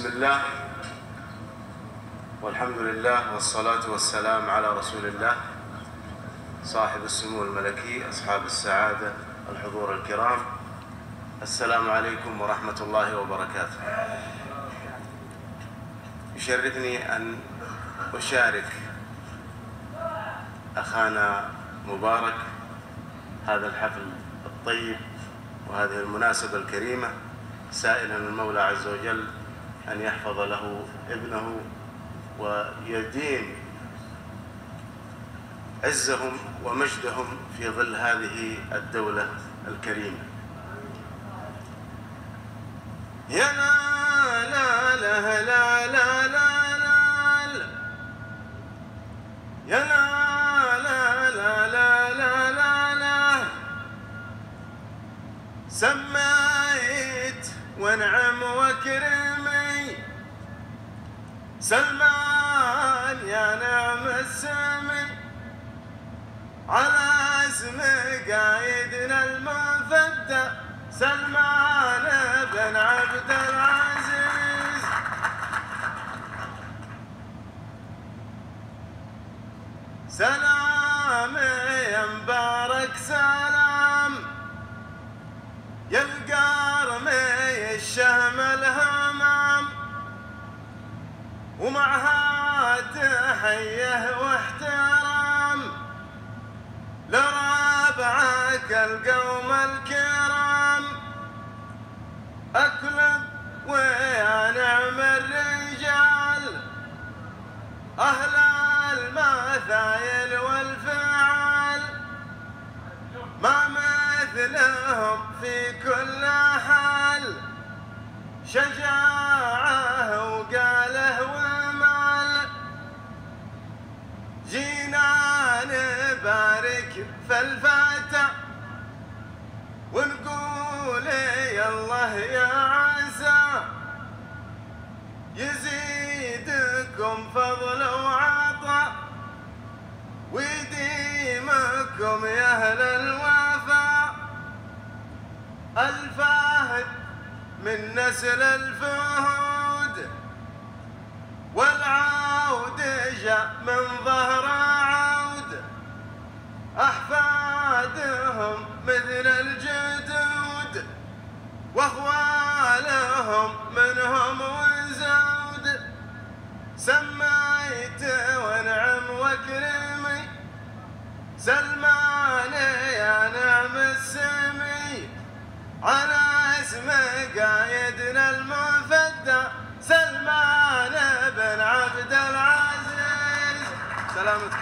بسم الله والحمد لله والصلاة والسلام على رسول الله صاحب السمو الملكي، أصحاب السعادة، الحضور الكرام، السلام عليكم ورحمة الله وبركاته. يشرفني أن أشارك أخانا مبارك هذا الحفل الطيب وهذه المناسبة الكريمة، سائلا المولى عز وجل أن يحفظ له ابنه ويديم عزهم ومجدهم في ظل هذه الدولة الكريمة. يا لا لا لا لا لا لا لا، يا لا لا لا لا لا لا لا، سميت وانعم وكرمي سلمان يا نعم السمي، على اسم قايدنا المفدى سلمان بن عبد العزيز. سلام يا مبارك سلام، يا القارمي الشهم الهمام، ومعها تحيه واحترام لربعك القوم الكرام. أكلب ويا نعم الرجال أهل المثايل والفعال، ما مثلهم في كل حال، شجاعه وقاله ومال. جينا نبارك في الفتى ونقول يا الله يا عسى يزيدكم فضل وعطاء ويديمكم يا اهل الوفاء. الفهد من نسل الفهود والعود جاء من ظهر عود، أحفادهم مثل الجدود وأخوالهم منهم وزود. سميت وانعم وكرمي سلمان يا نعم السمي، على اسم قايدنا المفدى سلمان بن عبد العزيز. سلامتك.